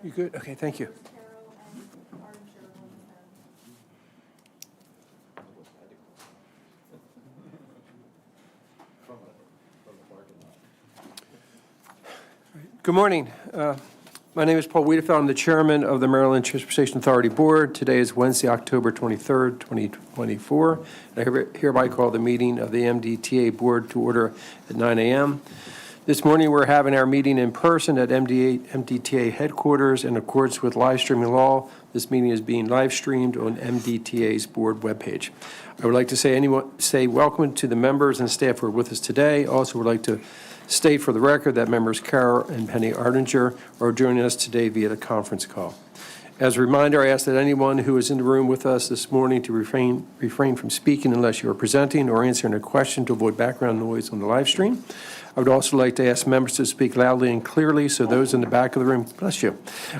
You good? Okay, thank you. Good morning. My name is Paul Wiedefeld. I'm the chairman of the Maryland Transportation Authority Board. Today is Wednesday, October 23rd, 2024. I hereby call the meeting of the MDTA Board to order at 9 a.m. This morning, we're having our meeting in person at MDTA headquarters in accordance with live streaming law. This meeting is being live streamed on MDTA's board webpage. I would like to say welcome to the members and staff who are with us today. Also would like to state for the record that members Carol and Penny Ardinger are joining us today via the conference call. As a reminder, I ask that anyone who is in the room with us this morning to refrain from speaking unless you are presenting or answering a question to avoid background noise on the live stream. I would also like to ask members to speak loudly and clearly so those in the back of the room, bless you,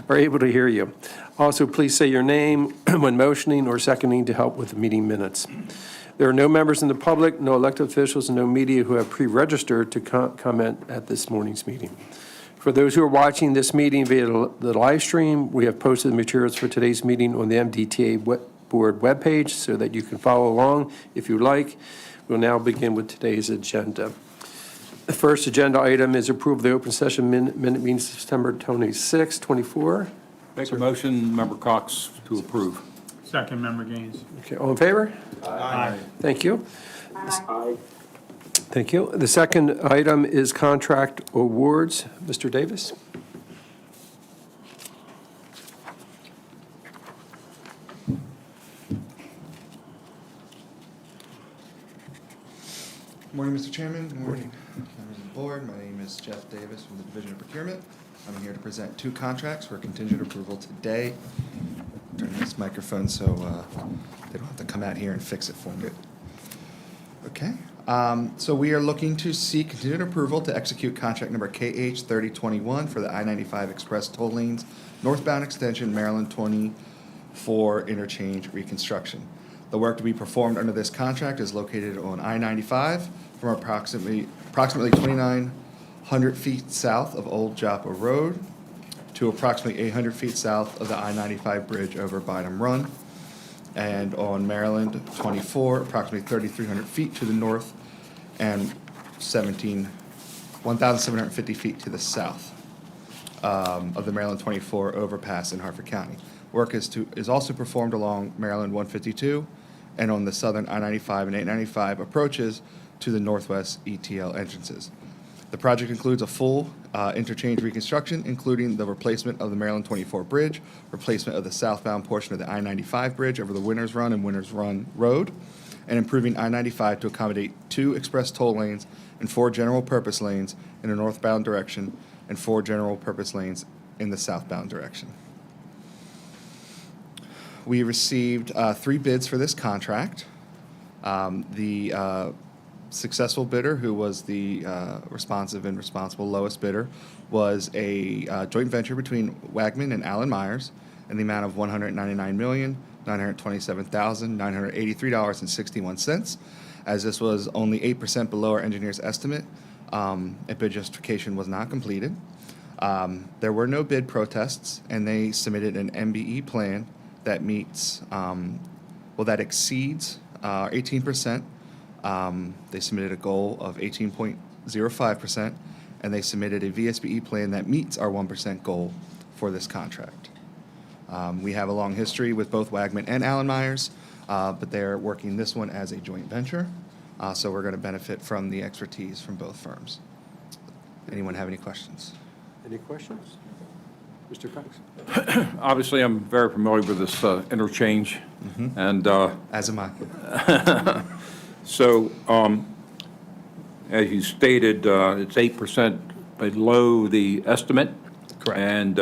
are able to hear you. Also, please say your name when motioning or seconding to help with the meeting minutes. There are no members in the public, no elected officials, and no media who have pre-registered to comment at this morning's meeting. For those who are watching this meeting via the live stream, we have posted the materials for today's meeting on the MDTA board webpage so that you can follow along if you like. We'll now begin with today's agenda. The first agenda item is approval of the open session minute meeting September 26, 24. Make a motion, Member Cox, to approve. Second, Member Gaines. Okay, all in favor? Aye. Thank you. Aye. Thank you. The second item is contract awards. Mr. Davis? Good morning, Mr. Chairman. Good morning, members of the board. My name is Jeff Davis from the Division of Procurement. I'm here to present two contracts for contingent approval today. Turn this microphone so they don't have to come out here and fix it for me. Okay. So we are looking to seek contingent approval to execute contract number KH 3021 for the I-95 Express toll lanes northbound extension Maryland 24 interchange reconstruction. The work to be performed under this contract is located on I-95 from approximately 2,900 feet south of Old Joppa Road to approximately 800 feet south of the I-95 bridge over Bynum Run, and on Maryland 24, approximately 3,300 feet to the north and 1,750 feet to the south of the Maryland 24 overpass in Harford County. Work is also performed along Maryland 152 and on the southern I-95 and 895 approaches to the northwest ETL entrances. The project includes a full interchange reconstruction, including the replacement of the Maryland 24 bridge, replacement of the southbound portion of the I-95 bridge over the Winners Run and Winners Run Road, and improving I-95 to accommodate 2 express toll lanes and 4 general purpose lanes in a northbound direction and 4 general purpose lanes in the southbound direction. We received 3 bids for this contract. The successful bidder, who was the responsive and responsible lowest bidder, was a joint venture between Wagman and Allen Myers in the amount of $199,927,983.61. As this was only 8% below our engineer's estimate, a bid justification was not completed. There were no bid protests, and they submitted an MBE plan that meets, that exceeds 18%. They submitted a goal of 18.05%, and they submitted a VSBE plan that meets our 1% goal for this contract. We have a long history with both Wagman and Allen Myers, but they're working this one as a joint venture, so we're going to benefit from the expertise from both firms. Anyone have any questions? Any questions? Mr. Cox? Obviously, I'm very familiar with this interchange, and As am I. so, as you stated, it's 8% below the estimate. Correct. And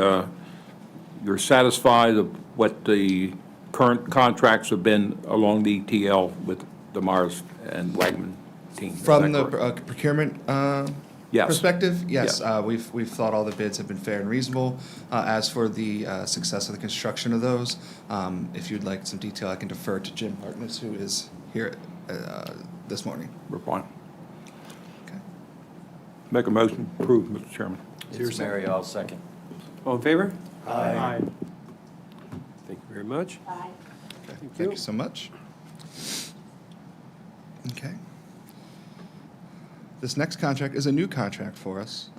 you're satisfied of what the current contracts have been along the ETL with the Myers and Wagman team? Is From that the correct? procurement Yes. perspective, yes, Yeah. we've thought all the bids have been fair and reasonable. As for the success of the construction of those, if you'd like some detail, I can defer to Jim Hartness, who is here this morning. We're fine. Okay. Make a motion to approve, Mr. Chairman. Is there a It's second? Mary, I'll second. All in favor? Aye. Thank you very much. Okay, you. Thank you so much. Okay. This next contract is a new contract for us.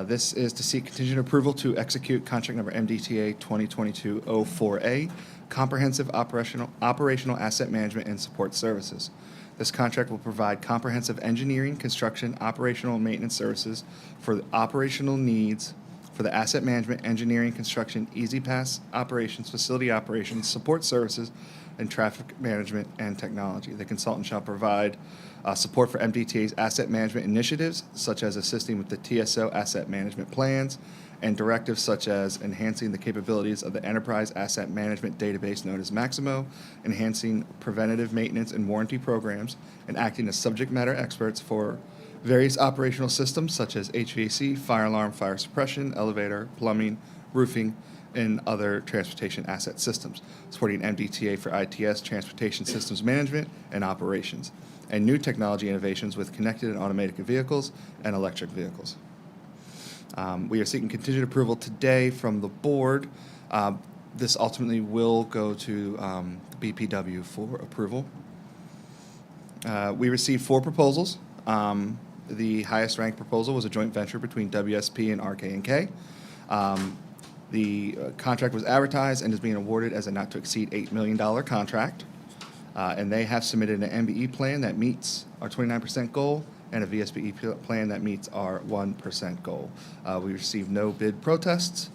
This is to seek contingent approval to execute contract number MDTA 2022-04A, Comprehensive Operational Asset Management and Support Services. This contract will provide comprehensive engineering, construction, operational, and maintenance services for the operational needs for the asset management, engineering, construction, Easy Pass operations, facility operations, support services, and traffic management and technology. The consultant shall provide support for MDTA's asset management initiatives, such as assisting with the TSO asset management plans and directives such as enhancing the capabilities of the enterprise asset management database known as Maximo, enhancing preventative maintenance and warranty programs, and acting as subject matter experts for various operational systems such as HVAC, fire alarm, fire suppression, elevator, plumbing, roofing, and other transportation asset systems, supporting MDTA for ITS, transportation systems management, and operations, and new technology innovations with connected and automated vehicles and electric vehicles. We are seeking contingent approval today from the board. This ultimately will go to BPW for approval. We received 4 proposals. The highest ranked proposal was a joint venture between WSP and RK&K. The contract was advertised and is being awarded as a not-to-exceed $8 million contract. And they have submitted an MBE plan that meets our 29% goal and a VSBE plan that meets our 1% goal. We received no bid protests,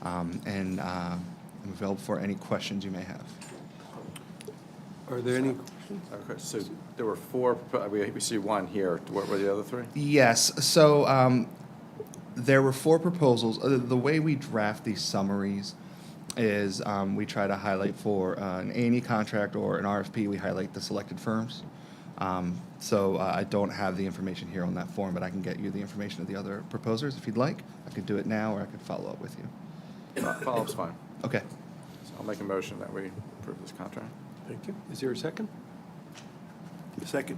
and I'm available for any questions you may have. Are there any? Okay, so there were 4, we see 1 here. What were the other 3? Yes, so there were 4 proposals. The way we draft these summaries is we try to highlight for an A&E contract or an RFP, we highlight the selected firms. So I don't have the information here on that form, but I can get you the information of the other proposers if you'd like. I could do it now, or I could follow up with you. Follow-up's fine. Okay. So I'll make a motion that we approve this contract. Thank you. Is there a second? Second.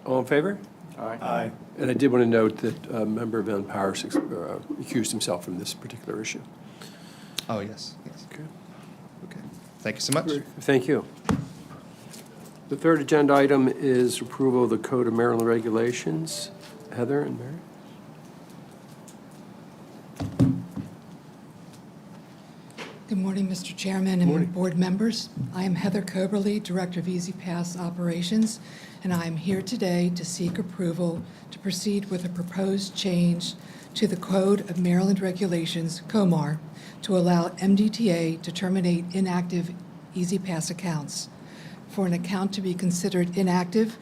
All in favor? Aye. And I did want to note that a member of Van Powers recused himself from this particular issue. Oh, yes, yes. Okay. Okay. Thank you so much. Thank you. The third agenda item is approval of the Code of Maryland Regulations. Heather and Mary? Good morning, Mr. Chairman Morning. and board members. I am Heather Coberly, Director of Easy Pass Operations, and I am here today to seek approval to proceed with a proposed change to the Code of Maryland Regulations, COMAR, to allow MDTA to terminate inactive Easy Pass accounts. For an account to be considered inactive,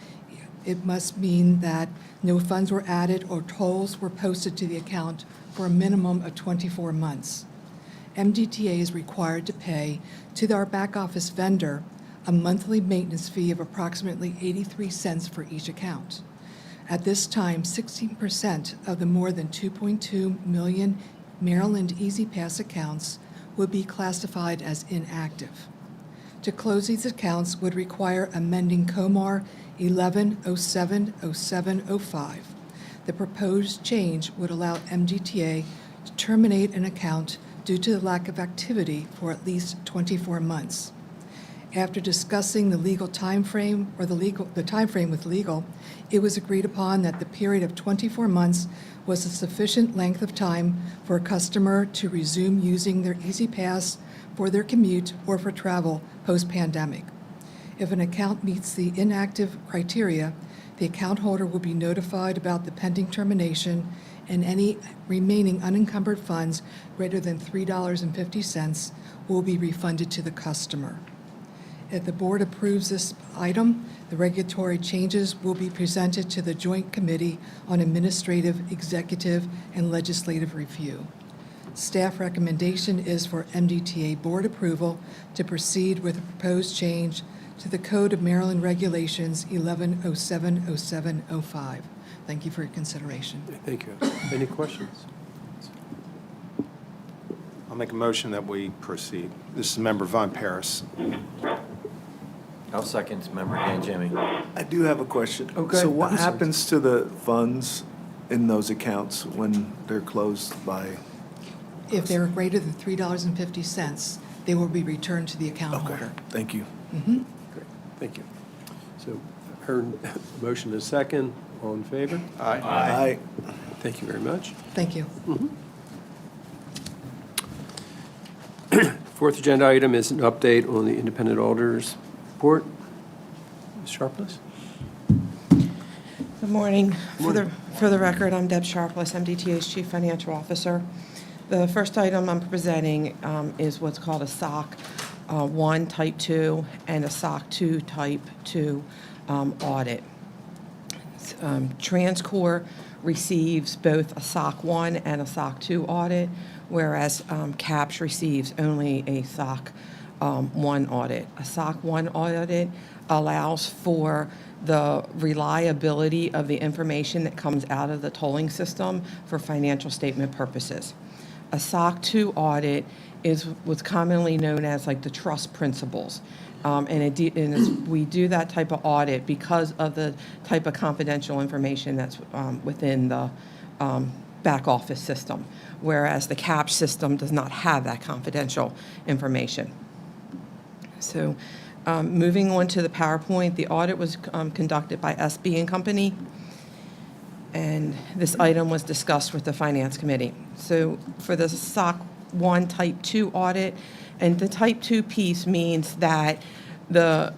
it must mean that no funds were added or tolls were posted to the account for a minimum of 24 months. MDTA is required to pay to our back office vendor a monthly maintenance fee of approximately 83 cents for each account. At this time, 16% of the more than 2.2 million Maryland Easy Pass accounts would be classified as inactive. To close these accounts would require amending COMAR 11070705. The proposed change would allow MDTA to terminate an account due to the lack of activity for at least 24 months. After discussing the legal timeframe with legal, it was agreed upon that the period of 24 months was a sufficient length of time for a customer to resume using their Easy Pass for their commute or for travel post-pandemic. If an account meets the inactive criteria, the account holder will be notified about the pending termination, and any remaining unencumbered funds greater than $3.50 will be refunded to the customer. If the board approves this item, the regulatory changes will be presented to the Joint Committee on Administrative, Executive, and Legislative Review. Staff recommendation is for MDTA board approval to proceed with a proposed change to the Code of Maryland Regulations 11070705. Thank you for your consideration. Thank you. Any questions? I'll make a motion that we proceed. This is Member Von Paris. I'll second Member Jimmy. I do have a question. Okay. So what I'm sorry. happens to the funds in those accounts when they're closed by? If they're greater than $3.50, they will be returned to the account Okay, holder. thank you. Great, thank you. So, heard motion is second. All in favor? Aye. Thank you very much. Thank you. Fourth agenda item is an update on the independent auditor's report. Ms. Sharpless? Good morning. For the record, I'm Deb Sharpless, MDTA's Chief Financial Officer. The first item I'm presenting is what's called a SOC 1 Type 2 and a SOC 2 Type 2 audit. TransCore receives both a SOC 1 and a SOC 2 audit, whereas CAPS receives only a SOC 1 audit. A SOC 1 audit allows for the reliability of the information that comes out of the tolling system for financial statement purposes. A SOC 2 audit is what's commonly known as like the trust principles. We do that type of audit because of the type of confidential information that's within the back office system, whereas the CAPS system does not have that confidential information. So moving on to the PowerPoint, the audit was conducted by SB and Company, and this item was discussed with the Finance Committee. So for the SOC 1 Type 2 audit, and the Type 2 piece means that the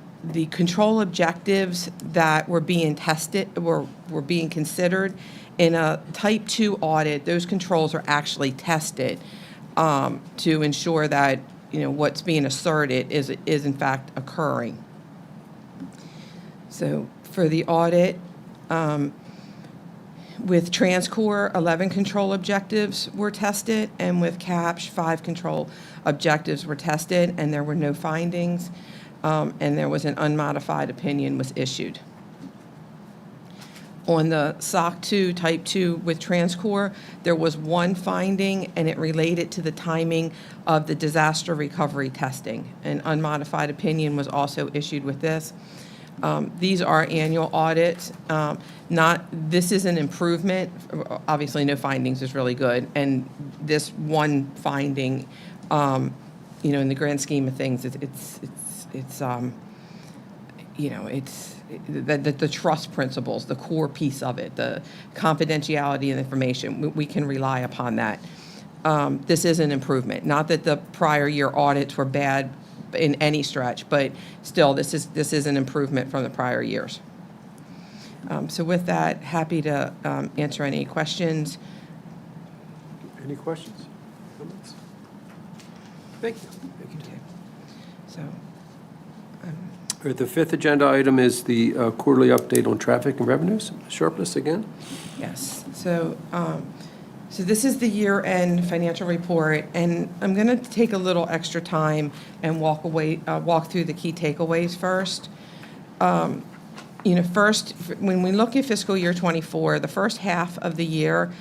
control objectives that were being tested, were being considered in a Type 2 audit, those controls are actually tested to ensure that what's being asserted is in fact occurring. So for the audit, with TransCore, 11 control objectives were tested, and with CAPS, 5 control objectives were tested, and there were no findings, and there was an unmodified opinion was issued. On the SOC 2 Type 2 with TransCore, there was one finding, and it related to the timing of the disaster recovery testing. An unmodified opinion was also issued with this. These are annual audits. This is an improvement. Obviously, no findings is really good, and this one finding, in the grand scheme of things, it's the trust principles, the core piece of it, the confidentiality of information, we can rely upon that. This is an improvement. Not that the prior year audits were bad in any stretch, but still, this is an improvement from the prior years. So with that, happy to answer any questions. Any questions? Comments? Thank you. Thank you, Tim. So, All right, the fifth agenda item is the quarterly update on traffic and revenues. Sharpless again? yes. So this is the year-end financial report, and I'm going to take a little extra time and walk through the key takeaways first. First, when we look at fiscal year '24, the first half of the year,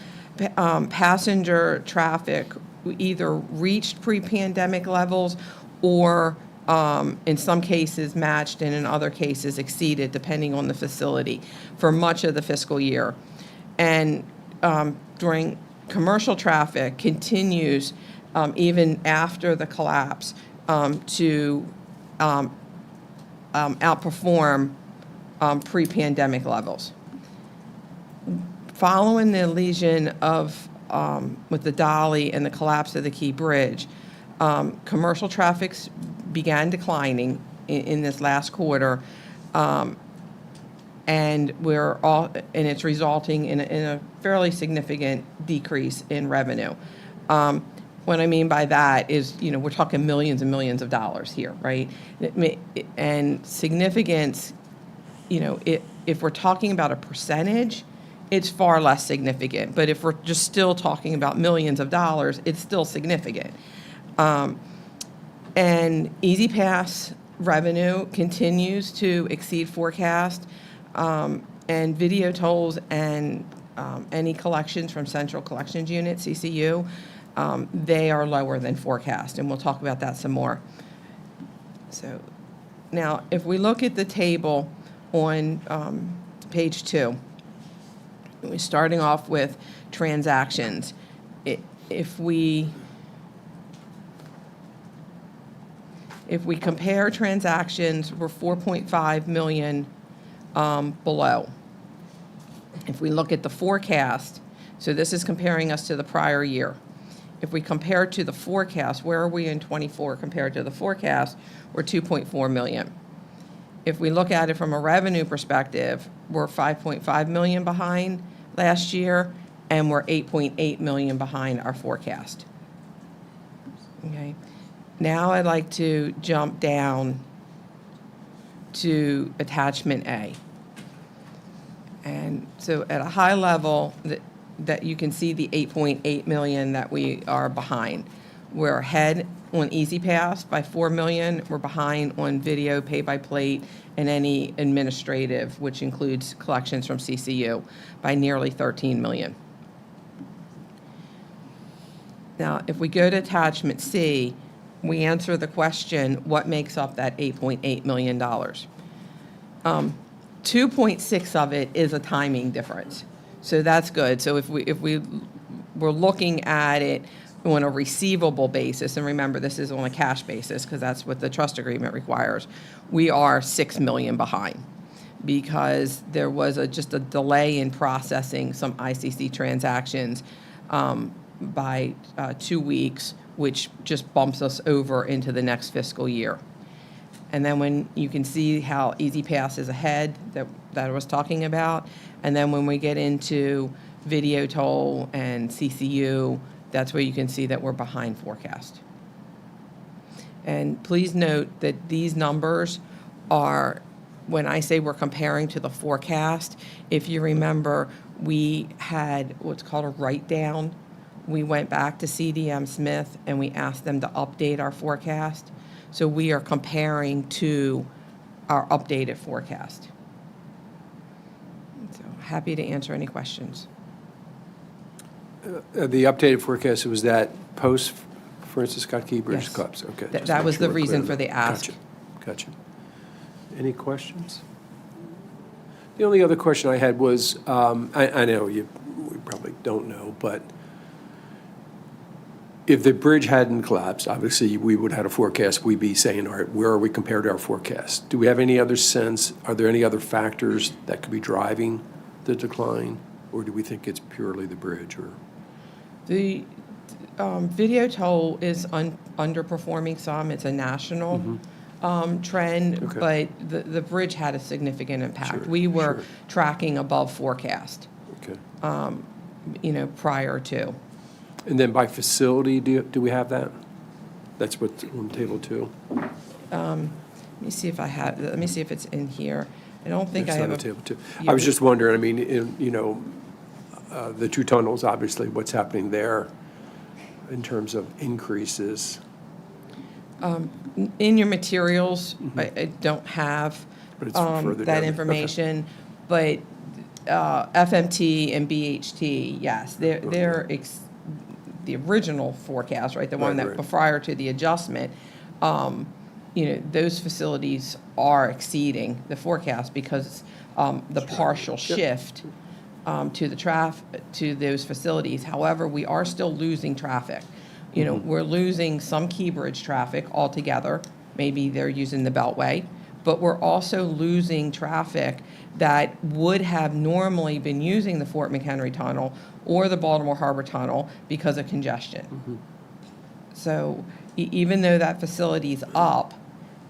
passenger traffic either reached pre-pandemic levels or in some cases matched and in other cases exceeded, depending on the facility, for much of the fiscal year. And during commercial traffic continues, even after the collapse, to outperform pre-pandemic levels. Following the lesion of with the Dolly and the collapse of the Key Bridge, commercial traffic began declining in this last quarter, and it's resulting in a fairly significant decrease in revenue. What I mean by that is, we're talking millions and millions of dollars here, right? And significance, if we're talking about a percentage, it's far less significant. But if we're just still talking about millions of dollars, it's still significant. And Easy Pass revenue continues to exceed forecast, and video tolls and any collections from Central Collections Unit, CCU, they are lower than forecast, and we'll talk about that some more. So now, if we look at the table on page 2, we're starting off with transactions. If we compare transactions, we're 4.5 million below. If we look at the forecast, so this is comparing us to the prior year. If we compare to the forecast, where are we in '24 compared to the forecast? We're 2.4 million. If we look at it from a revenue perspective, we're 5.5 million behind last year, and we're 8.8 million behind our forecast. Okay. Now I'd like to jump down to attachment A. And so at a high level, that you can see the 8.8 million that we are behind. We're ahead on Easy Pass by 4 million. We're behind on video, pay-by-plate, and any administrative, which includes collections from CCU, by nearly 13 million. Now, if we go to attachment C, we answer the question, what makes up that $8.8 million? 2.6 of it is a timing difference. So that's good. So if we're looking at it on a receivable basis, and remember, this is on a cash basis because that's what the trust agreement requires, we are 6 million behind because there was just a delay in processing some ICC transactions by 2 weeks, which just bumps us over into the next fiscal year. And then when you can see how Easy Pass is ahead, that I was talking about, and then when we get into video toll and CCU, that's where you can see that we're behind forecast. And please note that these numbers are, when I say we're comparing to the forecast, if you remember, we had what's called a write-down. We went back to CDM Smith and we asked them to update our forecast. So we are comparing to our updated forecast. So happy to answer any questions. The updated forecast, was that post, for instance, Scott Key Bridge Yes. collapse? Okay. That just to make was sure the we're reason clear. for the ask. Gotcha. Any questions? The only other question I had was, I know we probably don't know, but if the bridge hadn't collapsed, obviously, we would have had a forecast. We'd be saying, all right, where are we compared to our forecast? Do we have any other sense? Are there any other factors that could be driving the decline? Or do we think it's purely the bridge? Or The video toll is underperforming some. It's a national trend, Okay. but the bridge had a significant impact. Sure, We were sure. tracking above forecast, Okay. Prior to. And then by facility, do we have that? That's what's on table 2? Let me see if it's in here. I don't think I It's have on a. table 2. you- I was just wondering, I mean, the 2 tunnels, obviously, what's happening there in terms of increases? In your materials, I don't have But it's further down that there. information, but FMT and BHT, yes, they're the original forecast, right, the one Right. that prior to the adjustment, those facilities are exceeding the forecast because the partial shift to those facilities. However, we are still losing traffic. We're losing some Key Bridge traffic altogether. Maybe they're using the Beltway, but we're also losing traffic that would have normally been using the Fort McHenry Tunnel or the Baltimore Harbor Tunnel because of congestion. So even though that facility's up,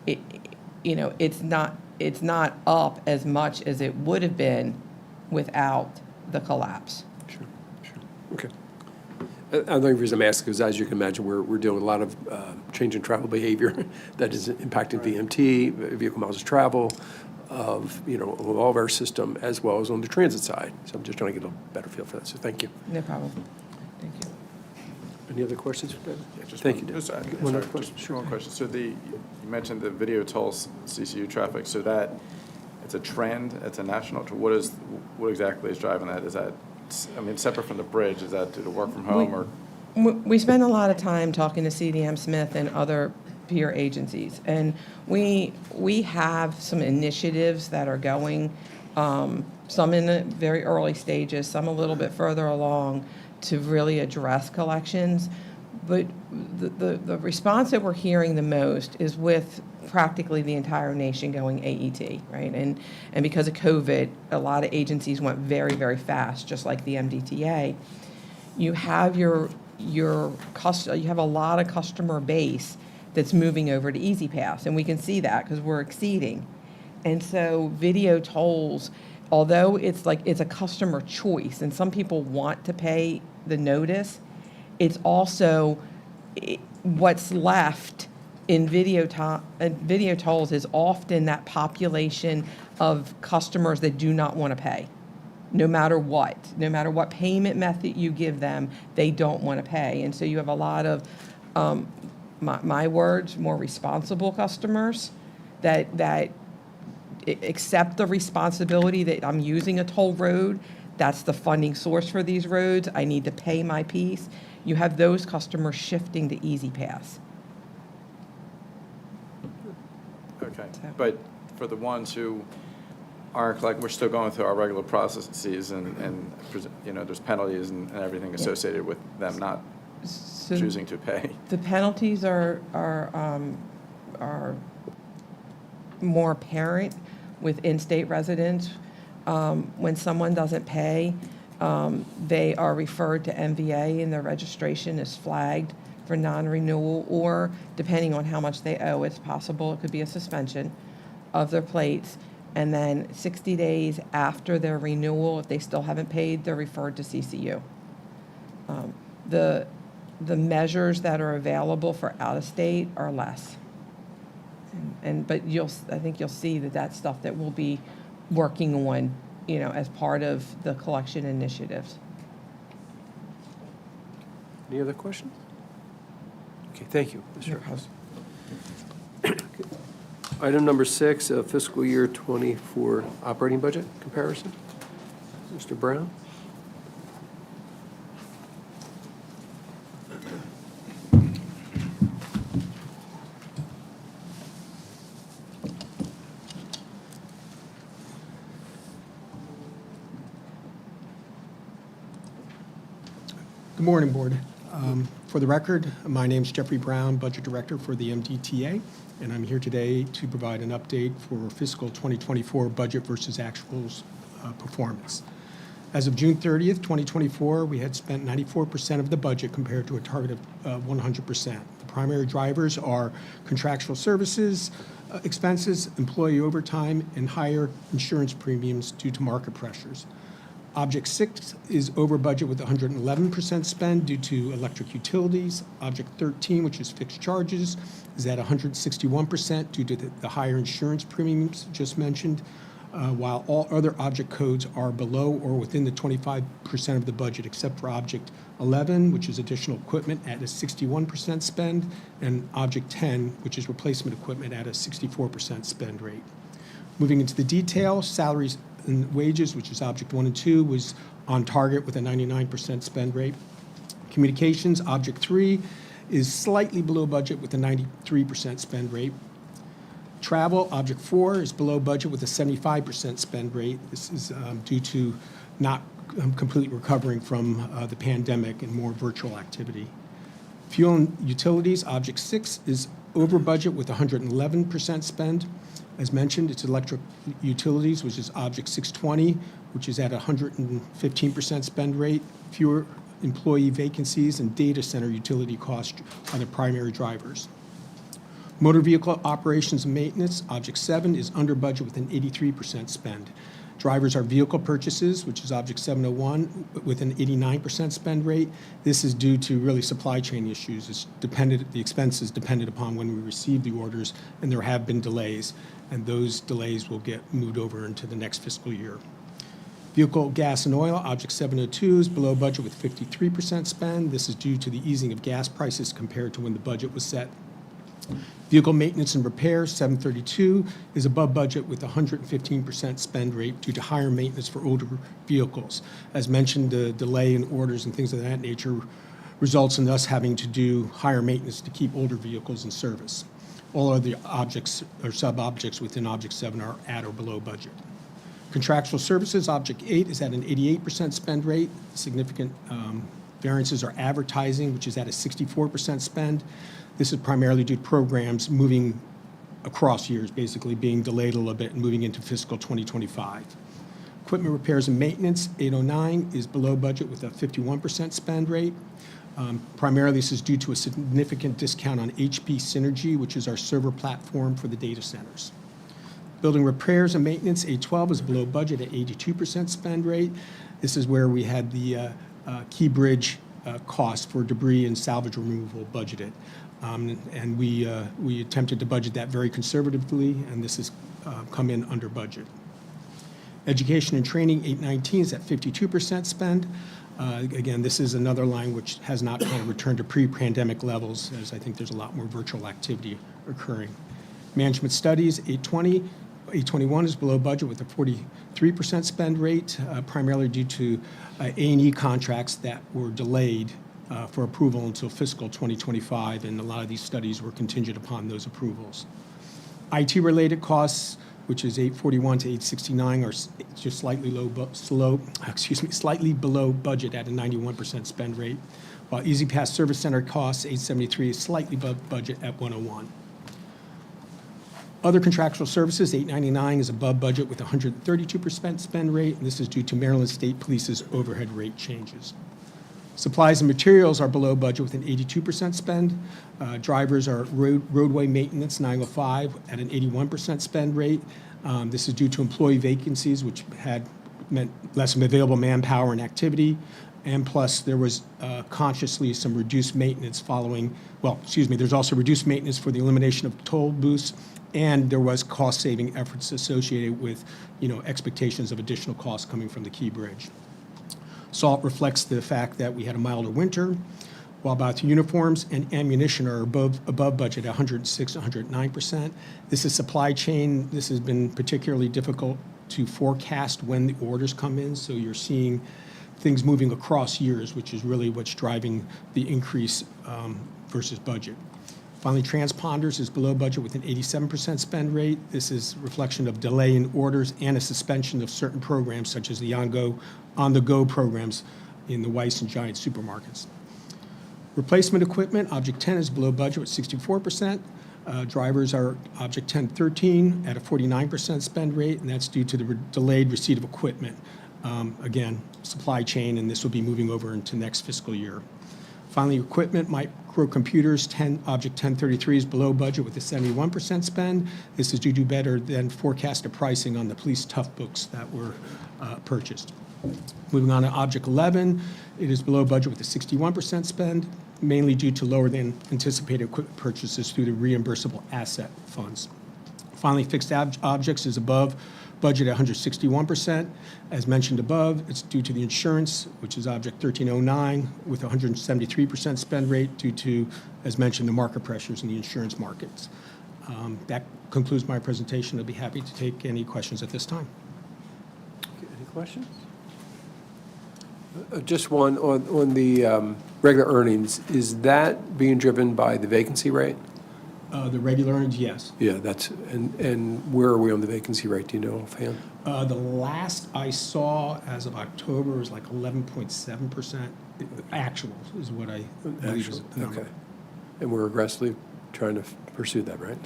it's not up as much as it would have been without the collapse. Sure. Okay. The only reason I'm asking is, as you can imagine, we're dealing with a lot of change in travel behavior that is impacting VMT, vehicle miles of travel, of all of our system, as well as on the transit side. So I'm just trying to get a better feel for that. So thank you. No problem. Thank you. Any other questions? Yeah, just Thank one- you, just, Dave. sorry, One other just question. Sure. one question. So you mentioned the video tolls CCU traffic, so that, it's a trend, it's a national, what exactly is driving that? Is that, I mean, separate from the bridge, is that due to work from home or? We spend a lot of time talking to CDM Smith and other peer agencies, and we have some initiatives that are going, some in the very early stages, some a little bit further along, to really address collections. But the response that we're hearing the most is with practically the entire nation going AET, right? And because of COVID, a lot of agencies went very, very fast, just like the MDTA. You have you have a lot of customer base that's moving over to Easy Pass, and we can see that because we're exceeding. And so video tolls, although it's a customer choice, and some people want to pay the notice, it's also what's left in video tolls is often that population of customers that do not want to pay. No matter what payment method you give them, they don't want to pay. And so you have a lot of, my words, more responsible customers that accept the responsibility that I'm using a toll road. That's the funding source for these roads. I need to pay my piece. You have those customers shifting to Easy Pass. Okay, but for the ones who aren't, like, we're still going through our regular processes and there's penalties and everything associated with them not So choosing to pay. the penalties are more apparent with in-state residents. When someone doesn't pay, they are referred to MVA and their registration is flagged for non-renewal, or depending on how much they owe, it's possible it could be a suspension of their plates. And then 60 days after their renewal, if they still haven't paid, they're referred to CCU. The measures that are available for out-of-state are less. But I think you'll see that's stuff that we'll be working on, as part of the collection initiatives. Any other questions? Okay, thank you, Mr. House. Item number 6, fiscal year 24 operating budget comparison. Mr. Brown? Good morning, Board. For the record, my name is Jeffrey Brown, Budget Director for the MDTA, and I'm here today to provide an update for fiscal 2024 budget versus actuals performance. As of June 30th, 2024, we had spent 94% of the budget compared to a target of 100%. The primary drivers are contractual services, expenses, employee overtime, and higher insurance premiums due to market pressures. Object 6 is over budget with 111% spend due to electric utilities. Object 13, which is fixed charges, is at 161% due to the higher insurance premiums just mentioned, while all other object codes are below or within the 25% of the budget, except for Object 11, which is additional equipment, at a 61% spend, and Object 10, which is replacement equipment, at a 64% spend rate. Moving into the detail, salaries and wages, which is Object 1 and 2, was on target with a 99% spend rate. Communications, Object 3, is slightly below budget with a 93% spend rate. Travel, Object 4, is below budget with a 75% spend rate. This is due to not completely recovering from the pandemic and more virtual activity. Fuel and utilities, Object 6, is over budget with 111% spend. As mentioned, it's electric utilities, which is Object 620, which is at 115% spend rate. Fewer employee vacancies and data center utility costs are the primary drivers. Motor vehicle operations and maintenance, Object 7, is under budget with an 83% spend. Drivers are vehicle purchases, which is Object 701, with an 89% spend rate. This is due to really supply chain issues. The expense is dependent upon when we receive the orders, and there have been delays, and those delays will get moved over into the next fiscal year. Vehicle gas and oil, Object 702 is below budget with 53% spend. This is due to the easing of gas prices compared to when the budget was set. Vehicle maintenance and repair, 732, is above budget with 115% spend rate due to higher maintenance for older vehicles. As mentioned, the delay in orders and things of that nature results in us having to do higher maintenance to keep older vehicles in service. All other objects or sub-objects within Object 7 are at or below budget. Contractual services, Object 8 is at an 88% spend rate. Significant variances are advertising, which is at a 64% spend. This is primarily due to programs moving across years, basically being delayed a little bit and moving into fiscal 2025. Equipment repairs and maintenance, 809, is below budget with a 51% spend rate. Primarily, this is due to a significant discount on HP Synergy, which is our server platform for the data centers. Building repairs and maintenance, 812, is below budget at 82% spend rate. This is where we had the Key Bridge cost for debris and salvage removal budgeted. And we attempted to budget that very conservatively, and this has come in under budget. Education and training, 819, is at 52% spend. Again, this is another line which has not kind of returned to pre-pandemic levels, as I think there's a lot more virtual activity occurring. Management studies, 820. 821 is below budget with a 43% spend rate, primarily due to A&E contracts that were delayed for approval until fiscal 2025, and a lot of these studies were contingent upon those approvals. IT-related costs, which is 841 to 869, are just slightly slightly below budget at a 91% spend rate, while Easy Pass Service Center costs, 873, is slightly above budget at 101. Other contractual services, 899, is above budget with 132% spend rate, and this is due to Maryland State Police's overhead rate changes. Supplies and materials are below budget with an 82% spend. Drivers are roadway maintenance, 905, at an 81% spend rate. This is due to employee vacancies, which had meant less available manpower and activity. And plus, there was consciously some reduced maintenance following, there's also reduced maintenance for the elimination of toll booths, and there was cost-saving efforts associated with, expectations of additional costs coming from the Key Bridge. SALT reflects the fact that we had a milder winter, while both uniforms and ammunition are above budget at 106, 109%. This is supply chain. This has been particularly difficult to forecast when the orders come in, so you're seeing things moving across years, which is really what's driving the increase versus budget. Finally, transponders is below budget with an 87% spend rate. This is a reflection of delay in orders and a suspension of certain programs, such as the on-the-go programs in the Weiss and Giant supermarkets. Replacement equipment, Object 10 is below budget with 64%. Drivers are Object 1013 at a 49% spend rate, and that's due to the delayed receipt of equipment. Again, supply chain, and this will be moving over into next fiscal year. Finally, equipment, microcomputers, Object 1033 is below budget with a 71% spend. This is due to better than forecasted pricing on the police tough books that were purchased. Moving on to Object 11, it is below budget with a 61% spend, mainly due to lower than anticipated equipment purchases through the reimbursable asset funds. Finally, fixed objects is above budget at 161%. As mentioned above, it's due to the insurance, which is Object 1309, with 173% spend rate due to, as mentioned, the market pressures in the insurance markets. That concludes my presentation. I'll be happy to take any questions at this time. Any questions? Just one on the regular earnings. Is that being driven by the vacancy rate? The regular earnings, yes. Yeah, and where are we on the vacancy rate? Do you know offhand? The last I saw as of October was like 11.7%. Actual is what I believe is the number. Okay. And we're aggressively trying to pursue that, right?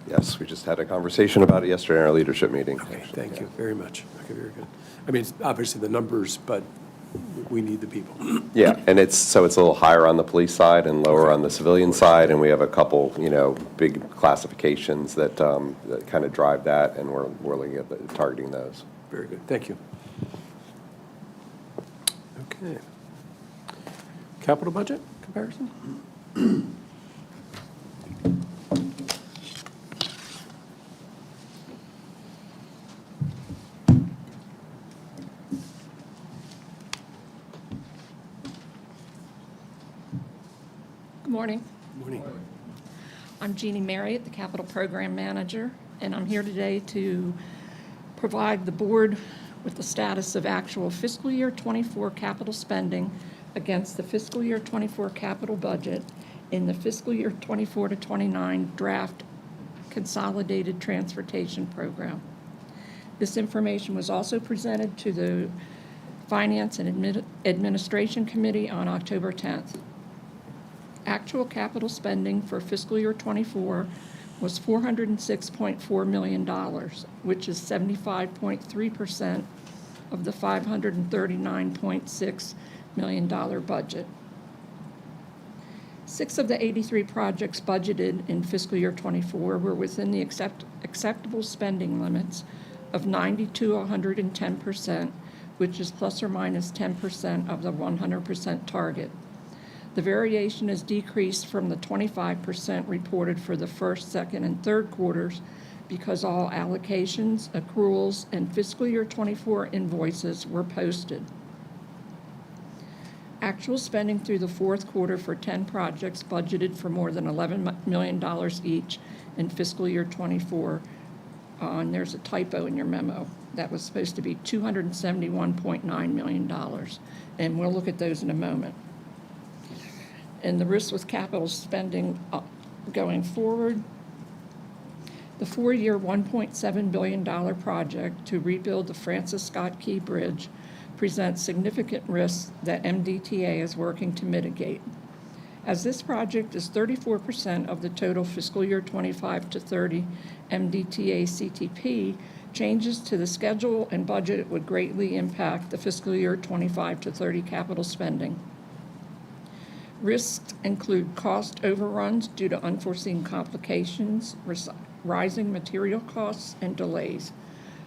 Yes, we just had a conversation about it yesterday in our leadership meeting. Okay, thank you very much. Okay, very good. I mean, it's obviously the numbers, but we need the people. Yeah, and it's a little higher on the police side and lower on the civilian side, and we have a couple, big classifications that kind of drive that, and we're looking at targeting those. Very good, thank you. Okay. Capital budget comparison? morning. Morning. I'm Jeannie Marriott, the Capital Program Manager, and I'm here today to provide the board with the status of actual fiscal year 24 capital spending against the fiscal year 24 capital budget in the fiscal year 24 to 29 draft consolidated transportation program. This information was also presented to the Finance and Administration Committee on October 10th. Actual capital spending for fiscal year 24 was $406.4 million, which is 75.3% of the $539.6 million budget. 6 of the 83 projects budgeted in fiscal year 24 were within the acceptable spending limits of 90 to 110%, which is plus or minus 10% of the 100% target. The variation is decreased from the 25% reported for the first, second, and third quarters because all allocations, accruals, and fiscal year 24 invoices were posted. Actual spending through the fourth quarter for 10 projects budgeted for more than $11 million each in fiscal year 24. And there's a typo in your memo. That was supposed to be $271.9 million. And we'll look at those in a moment. And the risk with capital spending going forward, the 4-year $1.7 billion project to rebuild the Francis Scott Key Bridge presents significant risks that MDTA is working to mitigate. As this project is 34% of the total fiscal year 25 to 30 MDTA CTP, changes to the schedule and budget would greatly impact the fiscal year 25 to 30 capital spending. Risks include cost overruns due to unforeseen complications, rising material costs, and delays.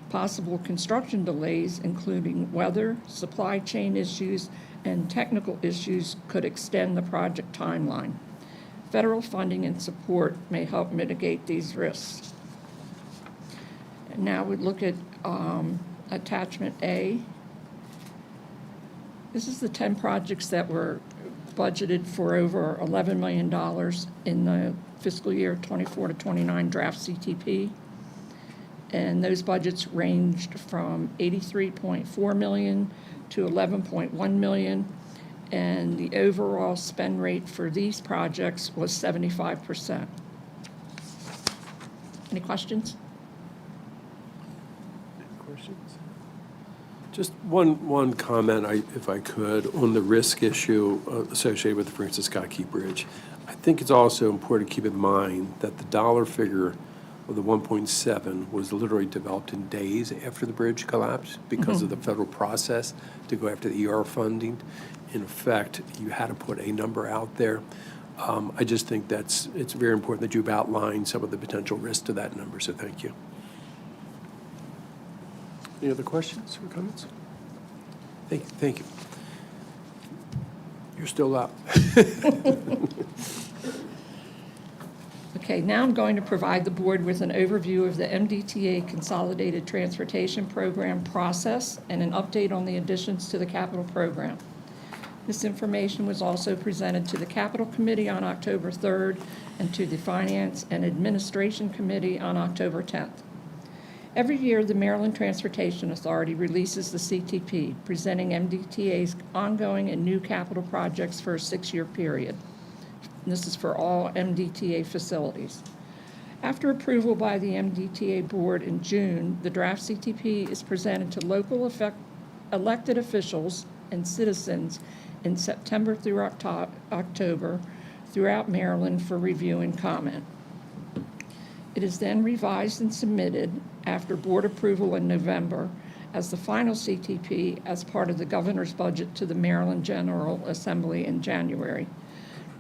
Possible construction delays, including weather, supply chain issues, and technical issues, could extend the project timeline. Federal funding and support may help mitigate these risks. And now we look at attachment A. This is the 10 projects that were budgeted for over $11 million in the fiscal year 24 to 29 draft CTP. And those budgets ranged from $83.4 million to $11.1 million. And the overall spend rate for these projects was 75%. Any questions? Questions? Just one comment, if I could, on the risk issue associated with the Francis Scott Key Bridge. I think it's also important to keep in mind that the dollar figure of the 1.7 was literally developed in days after the bridge collapsed because of the federal process to go after the ER funding. In effect, you had to put a number out there. I just think it's very important that you've outlined some of the potential risks to that number, so thank you. Any other questions or comments? Thank you. You're still up. Okay, now I'm going to provide the board with an overview of the MDTA Consolidated Transportation Program process and an update on the additions to the capital program. This information was also presented to the Capital Committee on October 3rd and to the Finance and Administration Committee on October 10th. Every year, the Maryland Transportation Authority releases the CTP, presenting MDTA's ongoing and new capital projects for a 6-year period. This is for all MDTA facilities. After approval by the MDTA board in June, the draft CTP is presented to local elected officials and citizens in September through October throughout Maryland for review and comment. It is then revised and submitted after board approval in November as the final CTP as part of the governor's budget to the Maryland General Assembly in January.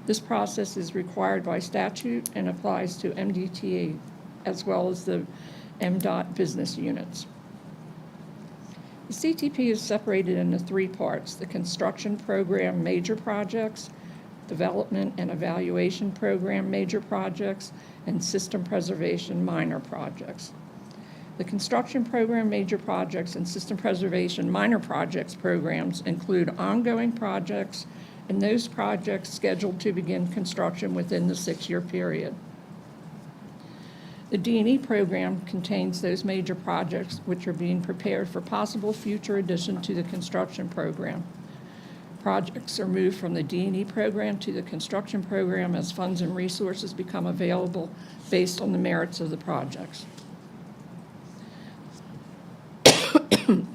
This process is required by statute and applies to MDTA as well as the MDOT business units. The CTP is separated into 3 parts: the construction program major projects, development and evaluation program major projects, and system preservation minor projects. The construction program major projects and system preservation minor projects programs include ongoing projects and those projects scheduled to begin construction within the 6-year period. The D&E program contains those major projects which are being prepared for possible future addition to the construction program. Projects are moved from the D&E program to the construction program as funds and resources become available based on the merits of the projects.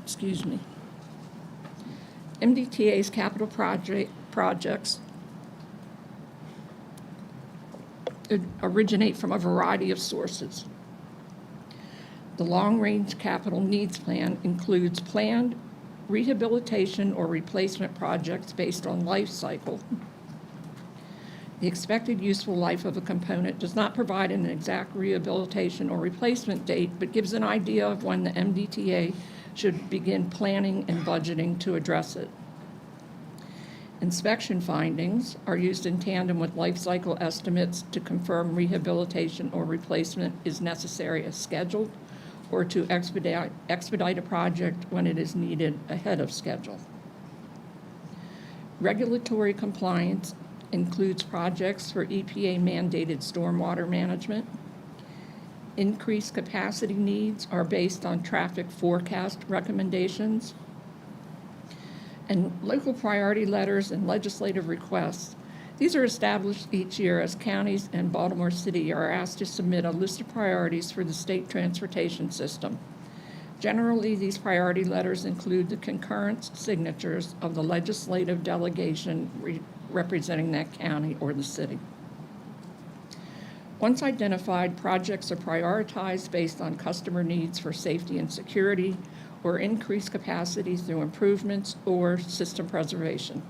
Excuse me. MDTA's capital projects originate from a variety of sources. The Long-Range Capital Needs Plan includes planned rehabilitation or replacement projects based on life cycle. The expected useful life of a component does not provide an exact rehabilitation or replacement date, but gives an idea of when the MDTA should begin planning and budgeting to address it. Inspection findings are used in tandem with life cycle estimates to confirm rehabilitation or replacement is necessary as scheduled, or to expedite a project when it is needed ahead of schedule. Regulatory compliance includes projects for EPA-mandated stormwater management. Increased capacity needs are based on traffic forecast recommendations. And local priority letters and legislative requests. These are established each year as counties and Baltimore City are asked to submit a list of priorities for the state transportation system. Generally, these priority letters include the concurrent signatures of the legislative delegation representing that county or the city. Once identified, projects are prioritized based on customer needs for safety and security, or increased capacity through improvements or system preservation.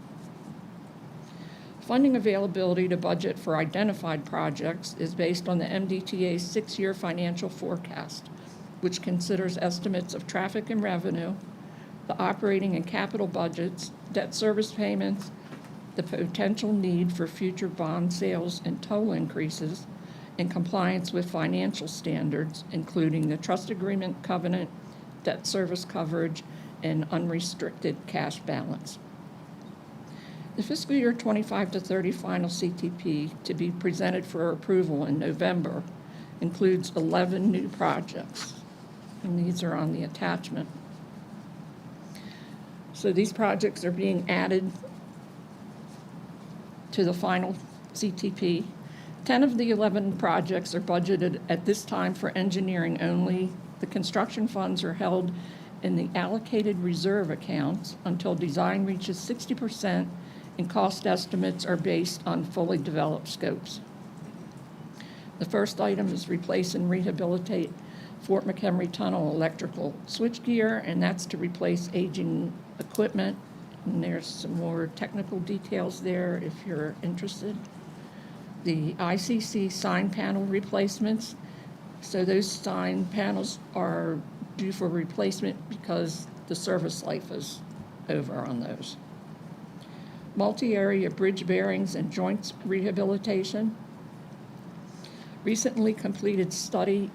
Funding availability to budget for identified projects is based on the MDTA's 6-year financial forecast, which considers estimates of traffic and revenue, the operating and capital budgets, debt service payments, the potential need for future bond sales and toll increases, in compliance with financial standards, including the trust agreement covenant, debt service coverage, and unrestricted cash balance. The fiscal year 25 to 30 final CTP to be presented for approval in November includes 11 new projects, and these are on the attachment. So these projects are being added to the final CTP. 10 of the 11 projects are budgeted at this time for engineering only. The construction funds are held in the allocated reserve accounts until design reaches 60% and cost estimates are based on fully developed scopes. The first item is replace and rehabilitate Fort McHenry Tunnel electrical switchgear, and that's to replace aging equipment. And there's some more technical details there if you're interested. The ICC sign panel replacements. So those sign panels are due for replacement because the service life is over on those. Multi-area bridge bearings and joints rehabilitation. A recently completed study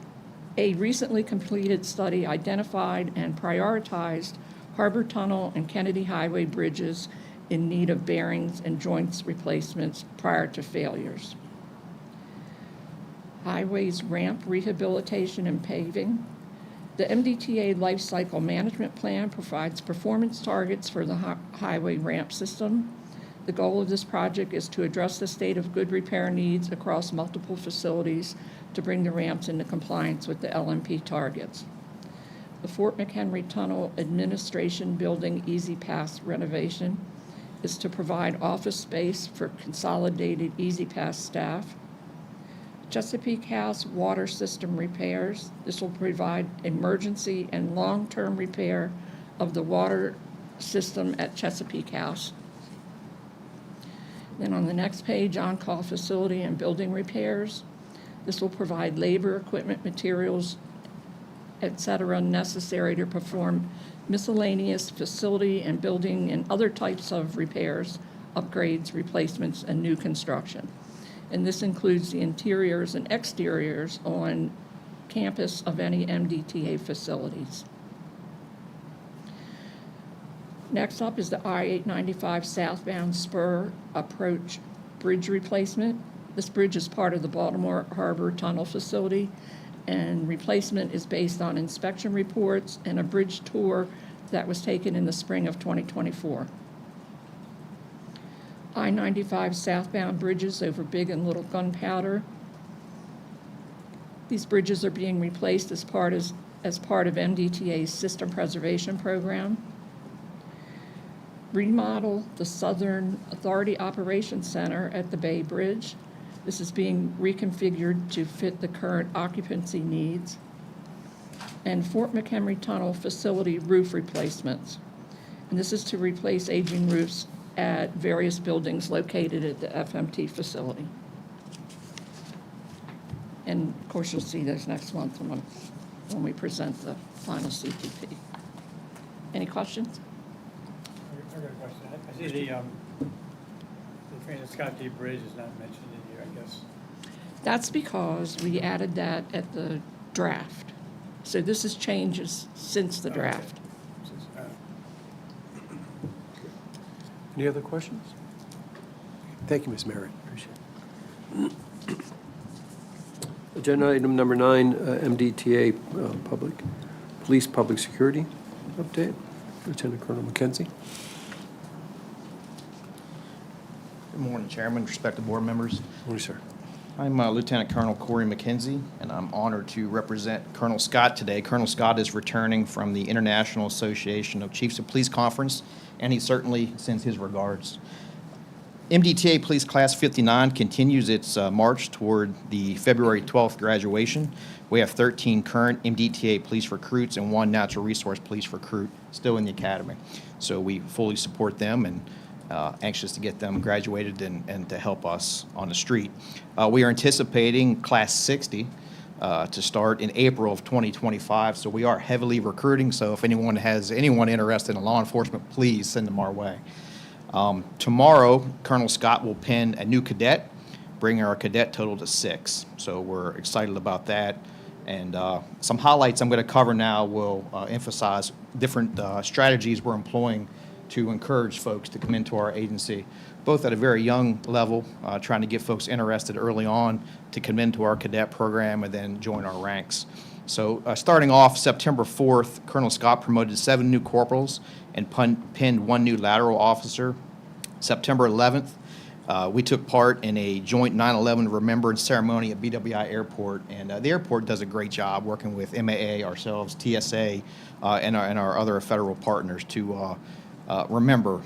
identified and prioritized Harbor Tunnel and Kennedy Highway bridges in need of bearings and joints replacements prior to failures. Highways ramp rehabilitation and paving. The MDTA Life Cycle Management Plan provides performance targets for the highway ramp system. The goal of this project is to address the state of good repair needs across multiple facilities to bring the ramps into compliance with the LMP targets. The Fort McHenry Tunnel Administration Building Easy Pass renovation is to provide office space for consolidated Easy Pass staff. Chesapeake House water system repairs. This will provide emergency and long-term repair of the water system at Chesapeake House. Then on the next page, on-call facility and building repairs. This will provide labor, equipment, materials, etc. necessary to perform miscellaneous facility and building and other types of repairs, upgrades, replacements, and new construction. And this includes the interiors and exteriors on campus of any MDTA facilities. Next up is the I-895 southbound spur approach bridge replacement. This bridge is part of the Baltimore Harbor Tunnel Facility, and replacement is based on inspection reports and a bridge tour that was taken in the spring of 2024. I-95 southbound bridges over Big and Little Gunpowder. These bridges are being replaced as part of MDTA's System Preservation Program. Remodel the Southern Authority Operations Center at the Bay Bridge. This is being reconfigured to fit the current occupancy needs. And Fort McHenry Tunnel Facility roof replacements. And this is to replace aging roofs at various buildings located at the FMT facility. And of course, you'll see those next month when we present the final CTP. Any questions? I got a question. I see the Francis Scott D. Bridge is not mentioned in here, I guess. That's because we added that at the draft. So this is changes since the draft. Any other questions? Thank you, Ms. Merritt. Appreciate it. Agenda item number 9, MDTA Police Public Security update. Lieutenant Colonel McKenzie. Good morning, Chairman, respected board members. Morning, sir. I'm Lieutenant Colonel Corey McKenzie, and I'm honored to represent Colonel Scott today. Colonel Scott is returning from the International Association of Chiefs of Police Conference, and he certainly sends his regards. MDTA Police Class 59 continues its march toward the February 12th graduation. We have 13 current MDTA police recruits and 1 natural resource police recruit still in the academy. So we fully support them and anxious to get them graduated and to help us on the street. We are anticipating Class 60 to start in April of 2025, so we are heavily recruiting, so if anyone has anyone interested in law enforcement, please send them our way. Tomorrow, Colonel Scott will pin a new cadet, bringing our cadet total to 6, so we're excited about that. And some highlights I'm going to cover now will emphasize different strategies we're employing to encourage folks to come into our agency, both at a very young level, trying to get folks interested early on to come into our cadet program and then join our ranks. So starting off September 4th, Colonel Scott promoted 7 new corporals and pinned 1 new lateral officer. September 11th, we took part in a joint 9/11 remembrance ceremony at BWI Airport, and the airport does a great job working with MAA, ourselves, TSA, and our other federal partners to remember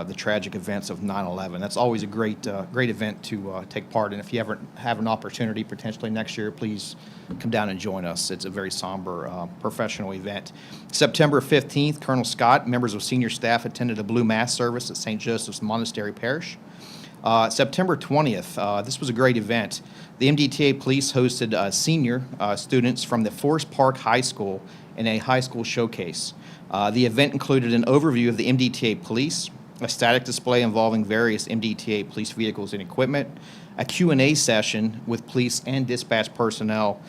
the tragic events of 9/11. That's always a great event to take part in. If you ever have an opportunity potentially next year, please come down and join us. It's a very somber, professional event. September 15th, Colonel Scott, members of senior staff attended a Blue Mass service at St. Joseph's Monastery Parish. September 20th, this was a great event. The MDTA Police hosted senior students from the Forest Park High School in a high school showcase. The event included an overview of the MDTA Police, a static display involving various MDTA Police vehicles and equipment, a Q&A session with police and dispatch personnel,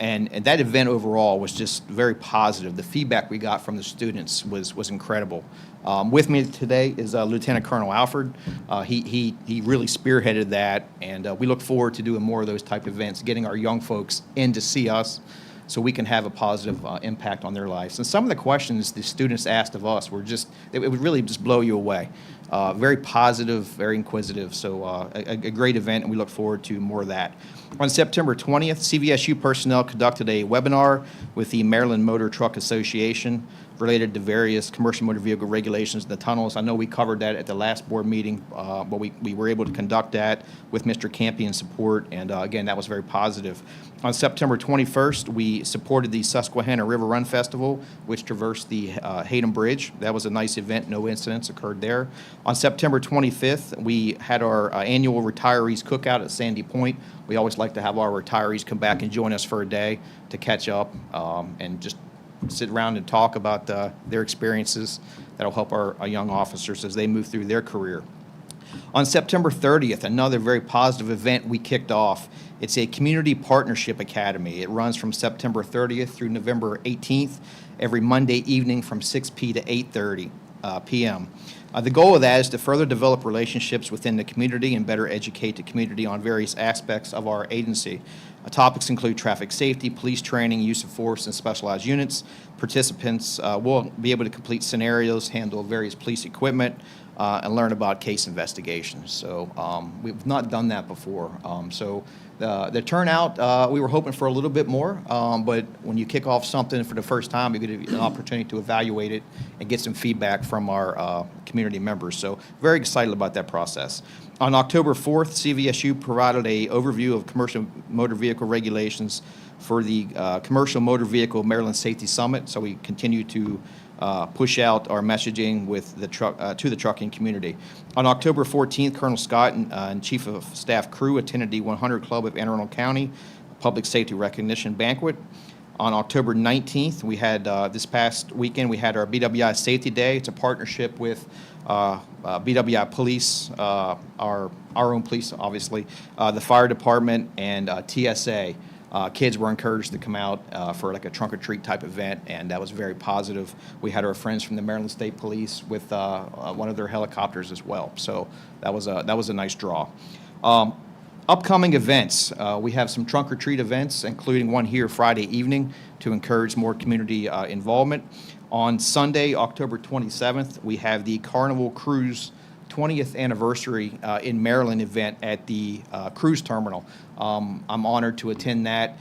and that event overall was just very positive. The feedback we got from the students was incredible. With me today is Lieutenant Colonel Alford. He really spearheaded that, and we look forward to doing more of those type of events, getting our young folks in to see us, so we can have a positive impact on their lives. And some of the questions the students asked of us were just, it would really just blow you away. Very positive, very inquisitive, so a great event, and we look forward to more of that. On September 20th, CVSU personnel conducted a webinar with the Maryland Motor Truck Association related to various commercial motor vehicle regulations in the tunnels. I know we covered that at the last board meeting, but we were able to conduct that with Mr. Campion's support, and again, that was very positive. On September 21st, we supported the Susquehanna River Run Festival, which traversed the Hayden Bridge. That was a nice event. No incidents occurred there. On September 25th, we had our annual retirees cookout at Sandy Point. We always like to have our retirees come back and join us for a day to catch up and just sit around and talk about their experiences. That'll help our young officers as they move through their career. On September 30th, another very positive event we kicked off. It's a Community Partnership Academy. It runs from September 30th through November 18th, every Monday evening from 6 p. to 8:30. p.m. The goal of that is to further develop relationships within the community and better educate the community on various aspects of our agency. Topics include traffic safety, police training, use of force, and specialized units. Participants will be able to complete scenarios, handle various police equipment, and learn about case investigations. So we've not done that before. So the turnout, we were hoping for a little bit more, but when you kick off something for the first time, you get an opportunity to evaluate it and get some feedback from our community members. So very excited about that process. On October 4th, CVSU provided an overview of commercial motor vehicle regulations for the Commercial Motor Vehicle Maryland Safety Summit. So we continue to push out our messaging with the to the trucking community. On October 14th, Colonel Scott and Chief of Staff crew attended the 100 Club of Anne Arundel County Public Safety Recognition Banquet. On October 19th, we had, this past weekend, we had our BWI Safety Day. It's a partnership with BWI Police, our own police, obviously, the fire department, and TSA. Kids were encouraged to come out for like a trunk or treat type event, and that was very positive. We had our friends from the Maryland State Police with one of their helicopters as well. So that was a nice draw. Upcoming events, we have some trunk or treat events, including one here Friday evening to encourage more community involvement. On Sunday, October 27th, we have the Carnival Cruise 20th anniversary in Maryland event at the cruise terminal. I'm honored to attend that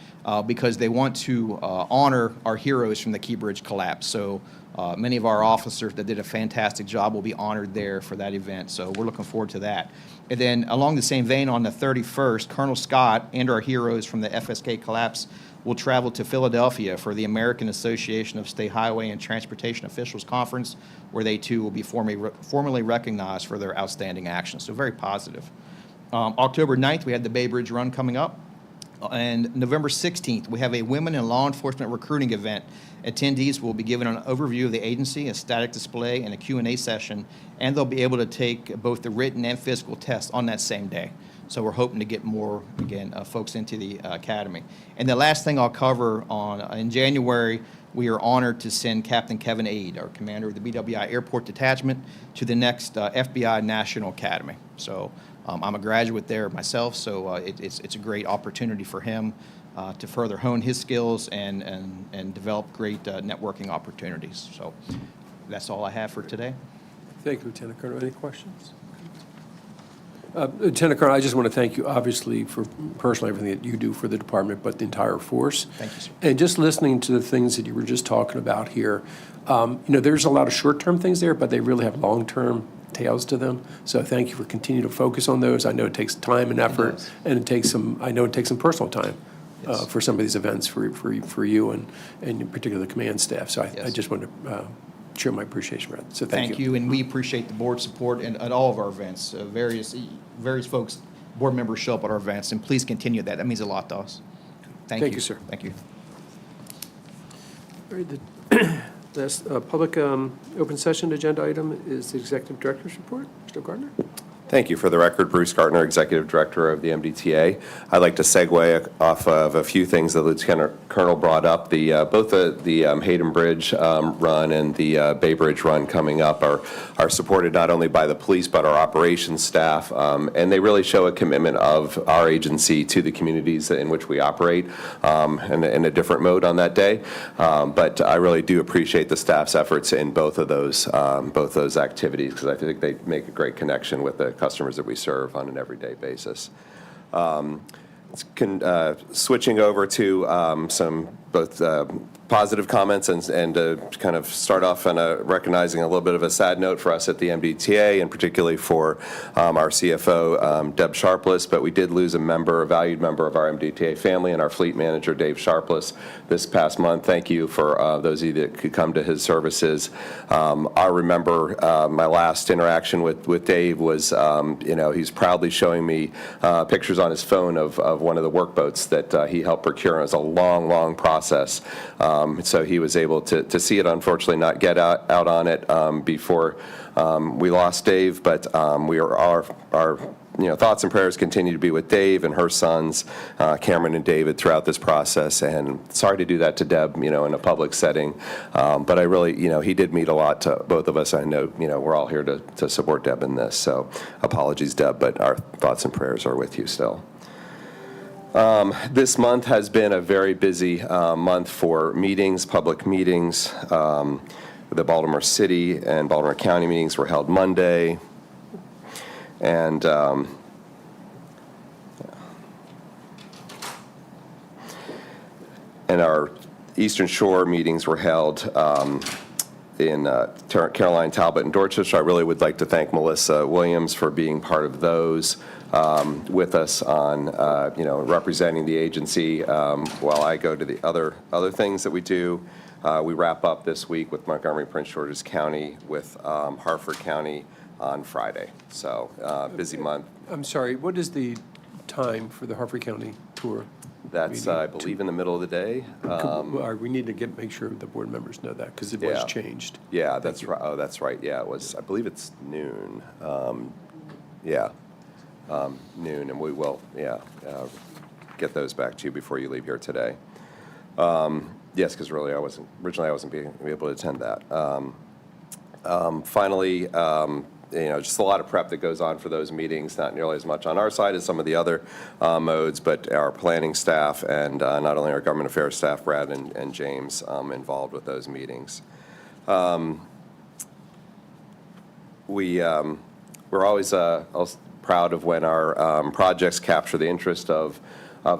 because they want to honor our heroes from the Key Bridge collapse. So many of our officers that did a fantastic job will be honored there for that event. So we're looking forward to that. And then along the same vein, on the 31st, Colonel Scott and our heroes from the FSK collapse will travel to Philadelphia for the American Association of State Highway and Transportation Officials Conference, where they too will be formally recognized for their outstanding actions. So very positive. October 9th, we had the Bay Bridge Run coming up. And November 16th, we have a Women in Law Enforcement recruiting event. Attendees will be given an overview of the agency, a static display, and a Q&A session, and they'll be able to take both the written and physical tests on that same day. So we're hoping to get more, again, folks into the academy. And the last thing I'll cover in January, we are honored to send Captain Kevin Aide, our commander of the BWI Airport Detachment, to the next FBI National Academy. So I'm a graduate there myself, so it's a great opportunity for him to further hone his skills and develop great networking opportunities. So that's all I have for today. Thank you, Lieutenant Colonel. Any questions? Lieutenant Colonel, I just want to thank you, obviously, for personally everything that you do for the department, but the entire force. Thank you, sir. And just listening to the things that you were just talking about here, there's a lot of short-term things there, but they really have long-term tails to them. So thank you for continuing to focus on those. I know it takes time and effort, and I know it takes some personal time for some of these events for you and in particular the command staff. So I just want to share my appreciation for that. So thank you. And we appreciate the board's support at all of our events. Various folks, board members show up at our events, and please continue that. That means a lot to us. Thank you, sir. Thank you. All right, the last public open session agenda item is the Executive Director's report. Mr. Gardner. Thank you. For the record, Bruce Gartner, Executive Director of the MDTA. I'd like to segue off of a few things that Lieutenant Colonel brought up. Both the Hayden Bridge run and the Bay Bridge run coming up are supported not only by the police but our operations staff, and they really show a commitment of our agency to the communities in which we operate, in a different mode on that day. But I really do appreciate the staff's efforts in both of those activities, because I think they make a great connection with the customers that we serve on an everyday basis. Switching over to some both positive comments and to kind of start off on recognizing a little bit of a sad note for us at the MDTA, and particularly for our CFO, Deb Sharpless, but we did lose a valued member of our MDTA family and our fleet manager, Dave Sharpless, this past month. Thank you for those of you that could come to his services. I remember my last interaction with Dave was, he's proudly showing me pictures on his phone of one of the workboats that he helped procure. It was a long, long process. So he was able to see it, unfortunately, not get out on it before we lost Dave, but our thoughts and prayers continue to be with Dave and her sons, Cameron and David, throughout this process. And sorry to do that to Deb, in a public setting. But I really, he did mean a lot to both of us. I know, we're all here to support Deb in this. So apologies, Deb, but our thoughts and prayers are with you still. This month has been a very busy month for meetings, public meetings. The Baltimore City and Baltimore County meetings were held Monday. And our Eastern Shore meetings were held in Caroline, Talbot, and Dorchester. I really would like to thank Melissa Williams for being part of those with us on, representing the agency while I go to the other things that we do. We wrap up this week with Montgomery, Prince George's County, with Harford County on Friday. So busy month. I'm sorry, what is the time for the Harford County tour? That's, I believe, in the middle of the day. We need to make sure the board members know that, because it was changed. Yeah, that's right. Oh, that's right. Yeah, it was, I believe it's noon. Noon, and we will, get those back to you before you leave here today. Yes, because really, originally I wasn't being able to attend that. Finally, just a lot of prep that goes on for those meetings, not nearly as much on our side as some of the other modes, but our planning staff and not only our government affairs staff, Brad and James, involved with those meetings. We're always proud of when our projects capture the interest of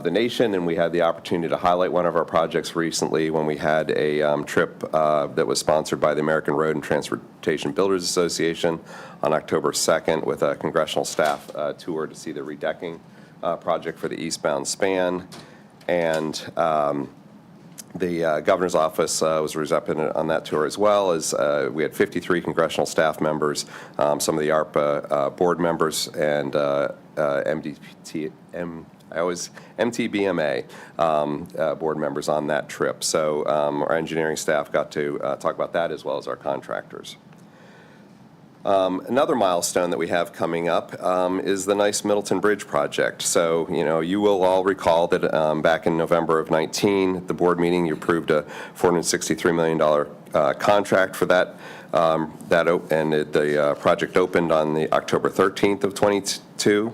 the nation, and we had the opportunity to highlight one of our projects recently when we had a trip that was sponsored by the American Road and Transportation Builders Association on October 2nd with a congressional staff tour to see the redecking project for the eastbound span. And the governor's office was represented on that tour, as well as we had 53 congressional staff members, some of the ARPA board members, and MTBMA board members on that trip. So our engineering staff got to talk about that, as well as our contractors. Another milestone that we have coming up is the nice Middleton Bridge project. So, you will all recall that back in November of 19, at the board meeting, you approved a $463 million contract for that. The project opened on the October 13th of 22.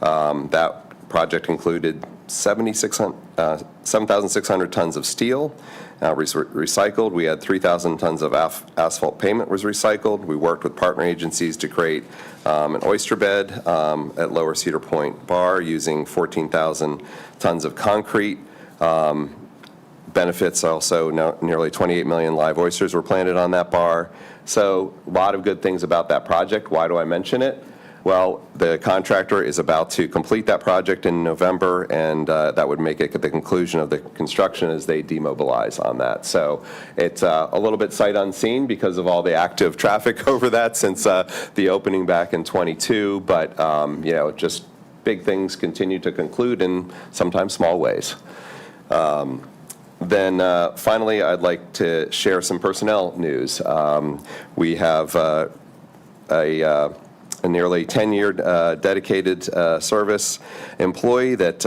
That project included 7,600 tons of steel recycled. We had 3,000 tons of asphalt pavement was recycled. We worked with partner agencies to create an oyster bed at Lower Cedar Point Bar using 14,000 tons of concrete. Benefits also, nearly 28 million live oysters were planted on that bar. So a lot of good things about that project. Why do I mention it? Well, the contractor is about to complete that project in November, and that would make it the conclusion of the construction as they demobilize on that. So it's a little bit sight unseen because of all the active traffic over that since the opening back in 22. But, just big things continue to conclude in sometimes small ways. Then finally, I'd like to share some personnel news. We have a nearly 10-year dedicated service employee that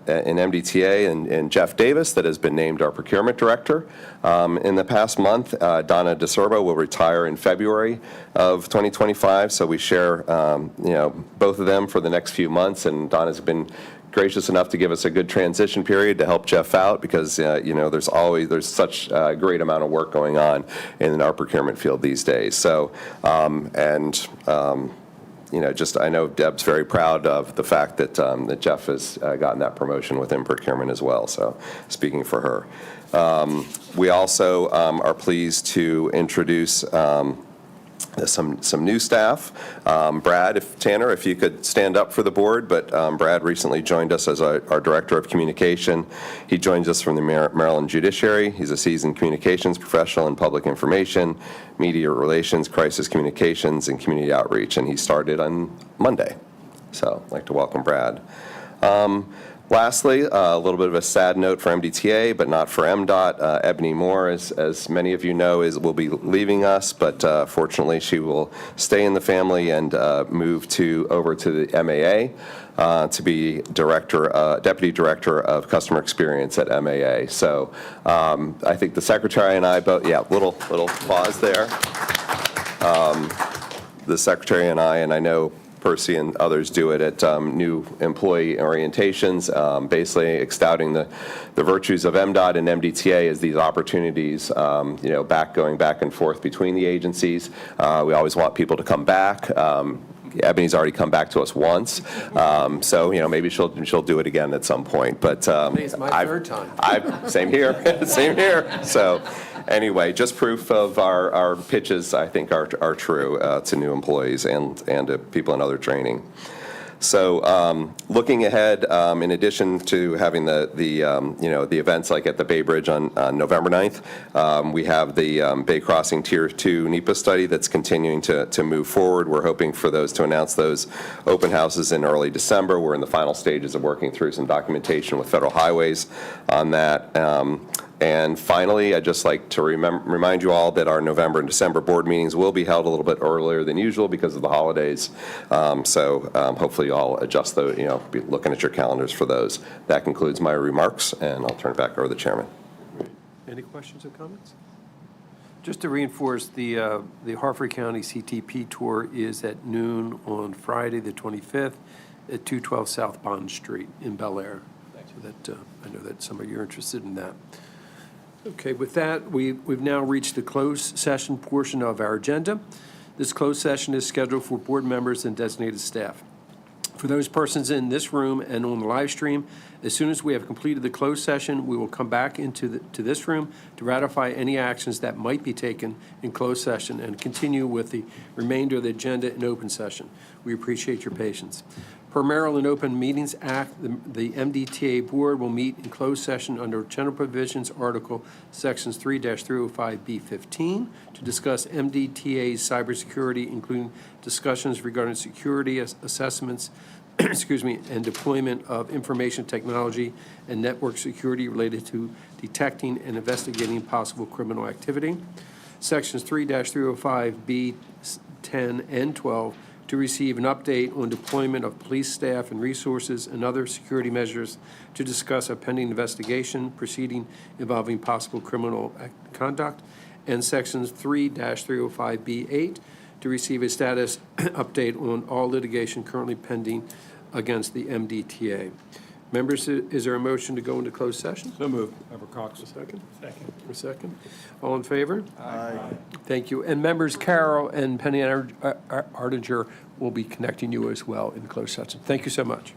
in MDTA and Jeff Davis that has been named our procurement director. In the past month, Donna DeSerbo will retire in February of 2025, so we share both of them for the next few months, and Donna's been gracious enough to give us a good transition period to help Jeff out because, there's such a great amount of work going on in our procurement field these days. So, I know Deb's very proud of the fact that that Jeff has gotten that promotion within procurement as well. So, speaking for her, we also are pleased to introduce some new staff. Brad, Tanner, if you could stand up for the board, but Brad recently joined us as our Director of Communication. He joins us from the Maryland Judiciary. He's a seasoned communications professional in public information, media relations, crisis communications, and community outreach, and he started on Monday. So I'd like to welcome Brad. Lastly, a little bit of a sad note for MDTA, but not for MDOT. Ebony Moore, as many of you know, will be leaving us, but fortunately she will stay in the family and move over to the MAA to be Deputy Director of Customer Experience at MAA. So I think the Secretary and I both, little pause there. The Secretary and I know Percy and others do it at new employee orientations, basically extolling the virtues of MDOT and MDTA as these opportunities, going back and forth between the agencies. We always want people to come back. Ebony's already come back to us once, so maybe she'll do it again at some point. But It's my third time. Same here, same here. So anyway, just proof of our pitches, I think, are true to new employees and to people in other training. So looking ahead, in addition to having the events like at the Bay Bridge on November 9th, we have the Bay Crossing Tier 2 NEPA study that's continuing to move forward. We're hoping for those to announce those open houses in early December. We're in the final stages of working through some documentation with Federal Highways on that. And finally, I'd just like to remind you all that our November and December board meetings will be held a little bit earlier than usual because of the holidays. So hopefully you all adjust those, be looking at your calendars for those. That concludes my remarks, and I'll turn it back over to the chairman. Any questions or comments? Just to reinforce, the Harford County CTP tour is at noon on Friday, the 25th, at 212 South Bond Street in Bel Air. So that I know that some of you are interested in that. Okay, with that, we've now reached the closed session portion of our agenda. This closed session is scheduled for board members and designated staff. For those persons in this room and on the live stream, as soon as we have completed the closed session, we will come back to this room to ratify any actions that might be taken in closed session and continue with the remainder of the agenda in open session. We appreciate your patience. Per Maryland Open Meetings Act, the MDTA Board will meet in closed session under General Provisions Article Sections 3-305B15 to discuss MDTA's cybersecurity, including discussions regarding security assessments, and deployment of information technology and network security related to detecting and investigating possible criminal activity. Sections 3-305B 10 and 12 to receive an update on deployment of police staff and resources and other security measures to discuss a pending investigation proceeding involving possible criminal conduct, and Sections 3-305B8 to receive a status update on all litigation currently pending against the MDTA. Members, is there a motion to go into closed session? So moved. Member Cox. A second? Second. A second. All in favor? Aye. Thank you. And members, Carol and Penny Ardinger will be connecting you as well in closed session. Thank you so much.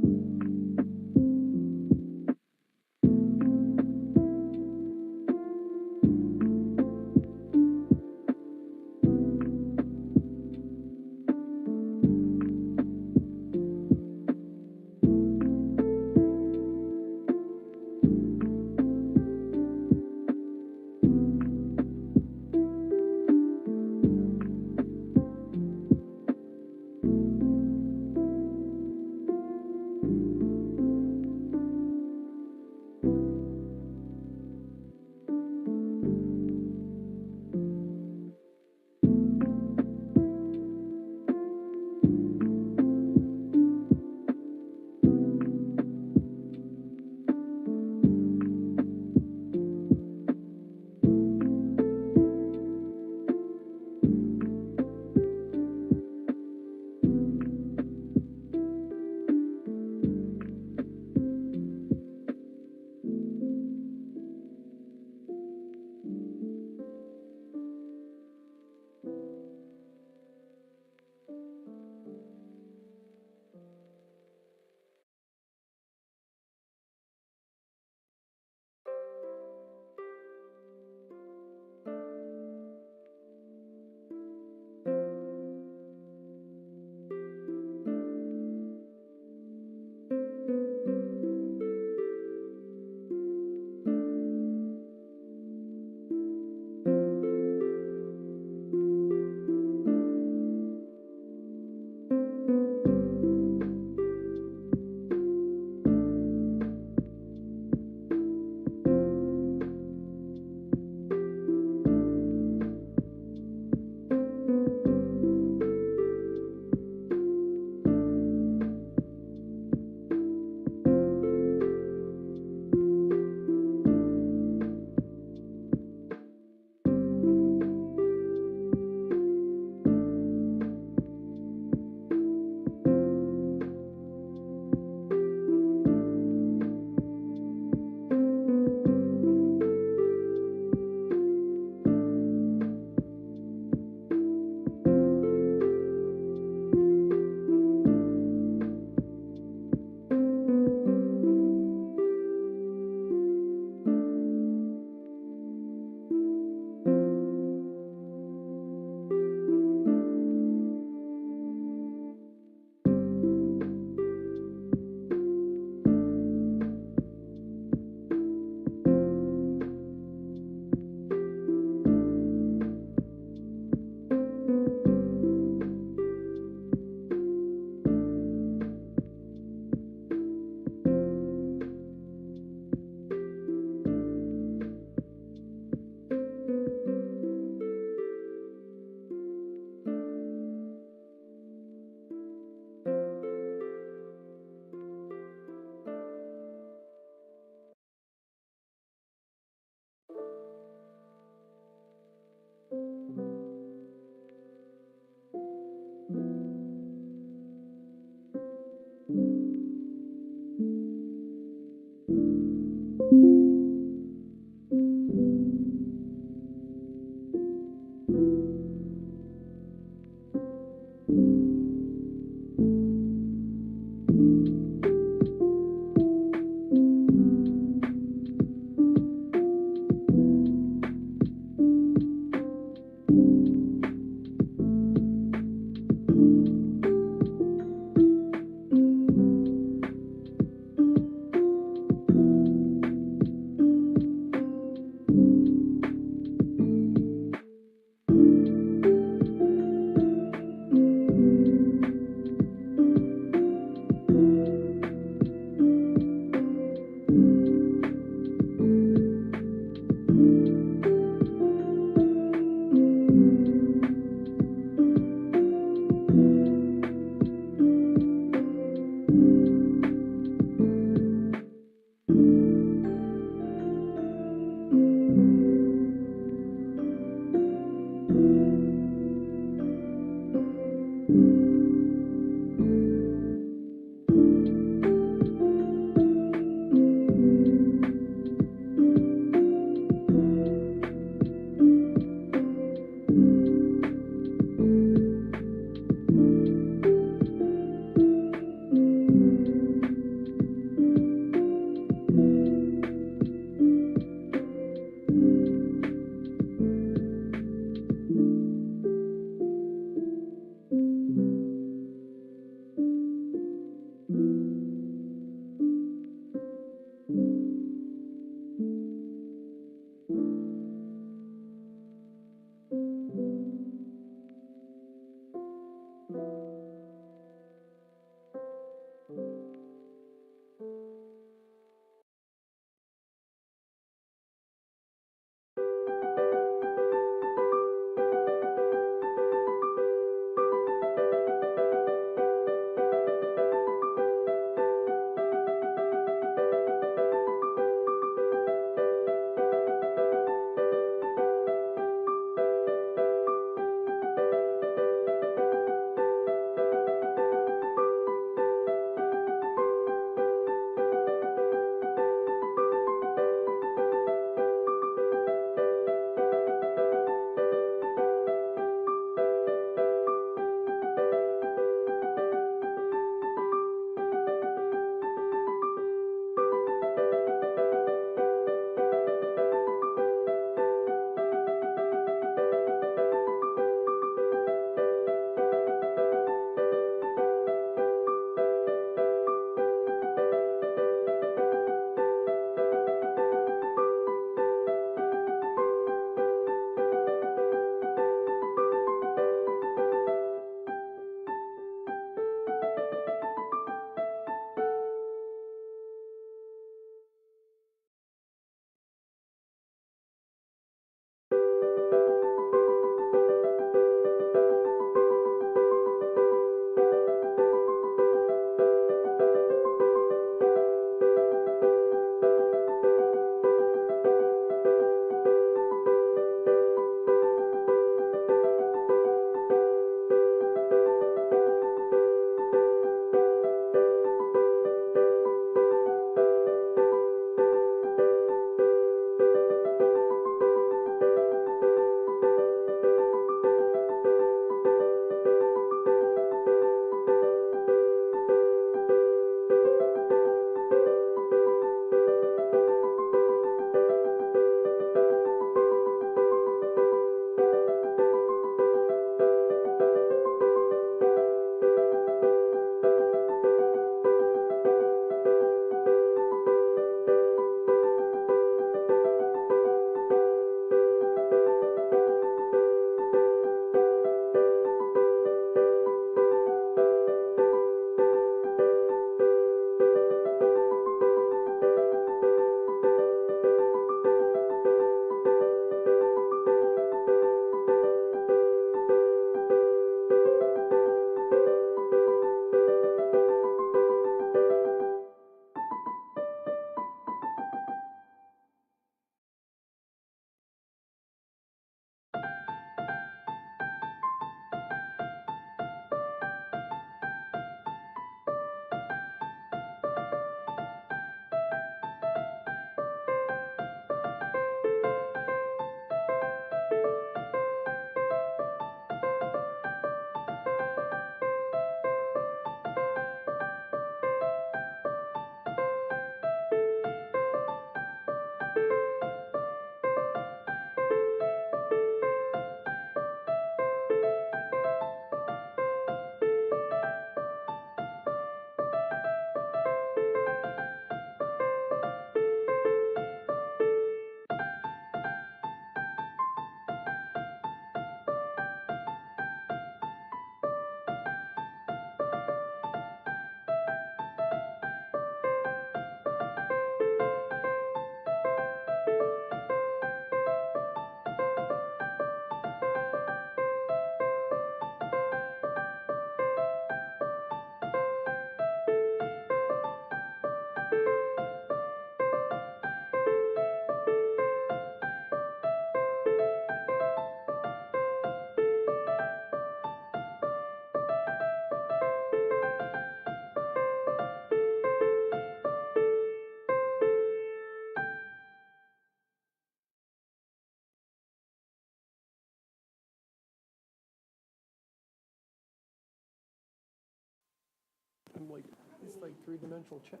three-dimensional chess,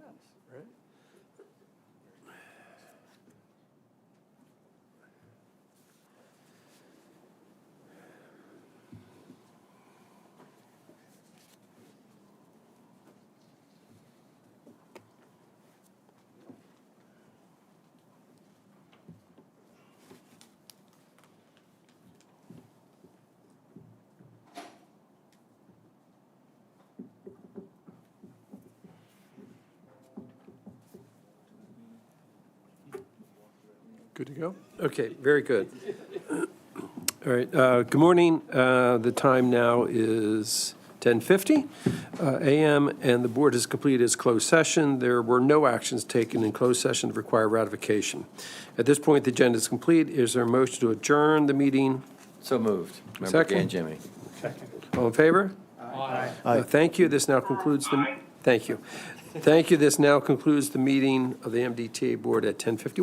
right? Good to go? Okay, very good. All right, good morning. The time now is 10:50 a.m., and the board has completed its closed session. There were no actions taken in closed session that require ratification. At this point, the agenda is complete. Is there a motion to adjourn the meeting? So moved. Member Second. Ganjemi. Second. All in favor? Aye. Thank you. This now concludes the, thank you. Thank you. This now concludes the meeting of the MDTA Board at 10:51.